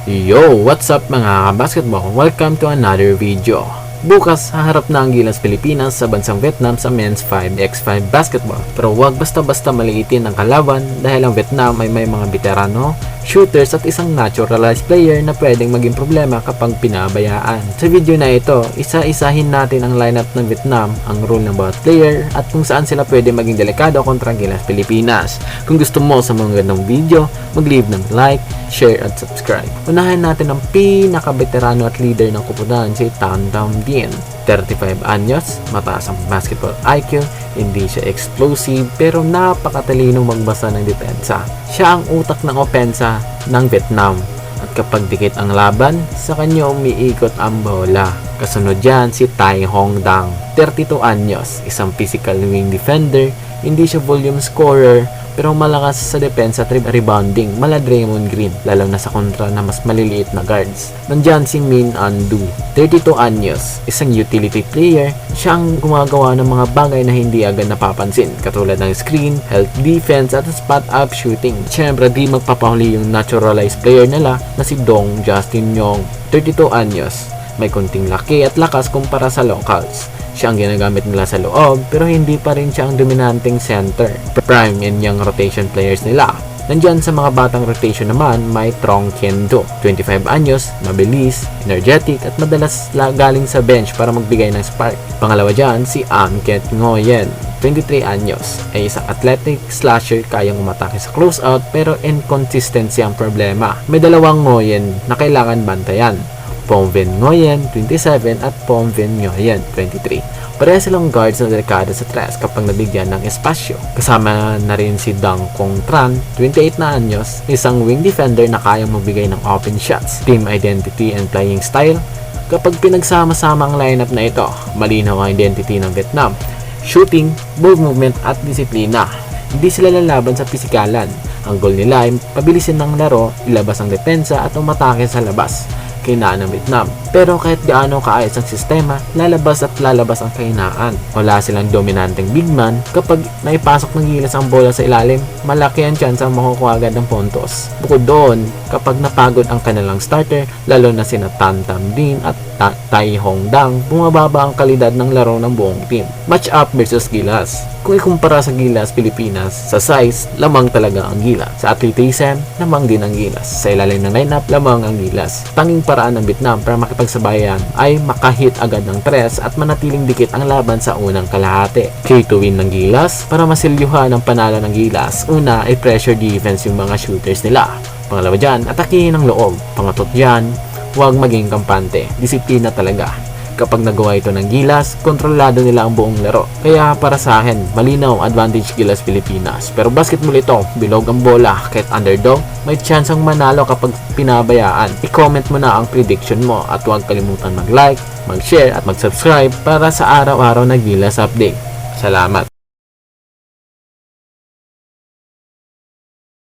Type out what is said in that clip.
Yo! What's up mga basketball? Welcome to another video. Bukas, haharap na ang Gilas Pilipinas sa bansang Vietnam sa men's 5x5 basketball. Pero huwag basta-basta maliitin ang kalaban dahil ang Vietnam ay may mga veterano, shooters at isang naturalized player na pwedeng maging problema kapag pinabayaan. Sa video na ito, isa-isahin natin ang lineup ng Vietnam, ang role ng bawat player at kung saan sila pwede maging delikado kontra ang Gilas Pilipinas. Kung gusto mo sa mga ganong video, mag-leave ng like, share at subscribe. Unahin natin ang pinaka-veterano at leader ng kupunan, si Tan Dam Dien. 35 anyos, mataas ang basketball IQ, hindi siya explosive pero napakatalinong magbasa ng depensa. Siya ang utak ng opensa ng Vietnam at kapag dikit ang laban, sa kanya umiikot ang bola. Kasunod dyan si Tai Hong Dang, 32 anyos, isang physical wing defender, hindi siya volume scorer pero malakas sa depensa at rebounding, mala Draymond Green, lalo na sa kontra na mas maliliit na guards. Nandyan si Min An-du, 32 anyos, isang utility player. Siya ang gumagawa ng mga bagay na hindi agad napapansin, katulad ng screen, help defense at spot-up shooting. Siyempre di magpapahuli yung naturalized player nila na si Dong Justin Yong, 32 anyos, may konting laki at lakas kumpara sa locals. Siya ang ginagamit nila sa loob pero hindi pa rin siya ang dominanteng center. Prime in young rotation players nila. Nandyan sa mga batang rotation naman may Trong Kien Do, 25 anyos, mabilis, energetic at madalas galing sa bench para magbigay ng spark. Pangalawa dyan si An Ket Ngoyen, 23 anyos, ay isang athletic slasher, kayang umatake sa closeout pero inconsistency ang problema. May dalawang Ngoyen na kailangan bantayan, Phong Vinh Nguyen, 27 at Phong Vinh Nguyen, 23. Pareha silang guards na delikado sa tres kapag nabigyan ng espasyo. Kasama na rin si Dang Kong Tran, 28 na anyos, isang wing defender na kayang magbigay ng open shots. Team identity and playing style. Kapag pinagsama-sama ang lineup na ito, malinaw ang identity ng Vietnam: shooting, ball movement at disiplina. Hindi sila lalaban sa pisikalan. Ang goal nila ay pabilisin ng laro, ilabas ang depensa at umatake sa labas. Kahinaan ng Vietnam. Pero kahit gaano kaayos ang sistema, lalabas ang kahinaan. Wala silang dominanteng big man. Kapag naipasok ng Gilas ang bola sa ilalim, malaki ang chance ang makukuha agad ng puntos. Bukod doon, kapag napagod ang kanilang starter, lalo na sina Tan Dam Dien at Tai Hong Dang, bumababa ang kalidad ng laro ng buong team. Match up versus Gilas. Kung ikumpara sa Gilas Pilipinas, sa size, lamang talaga ang Gilas. Sa athleticism, lamang din ang Gilas. Sa ilalim ng lineup, lamang ang Gilas. Tanging paraan ng Vietnam para makipagsabayan ay makahit agad ng tres at manatiling dikit ang laban sa unang kalahati. Key to win ng Gilas, para masilyuhan ang panalo ng Gilas, una ay pressure defense yung mga shooters nila. Pangalawa dyan, atakihin ang loob. Pangatot dyan, huwag maging kampante. Disiplina talaga. Kapag nagawa ito ng Gilas, kontrolado nila ang buong laro. Kaya para sa akin, malinaw advantage Gilas Pilipinas. Pero basketball ito, bilog ang bola. Kahit underdog, may chance ang manalo kapag pinabayaan. I-comment mo na ang prediction mo at huwag kalimutan mag-like, mag-share at mag-subscribe para sa araw-araw na Gilas update. Salamat!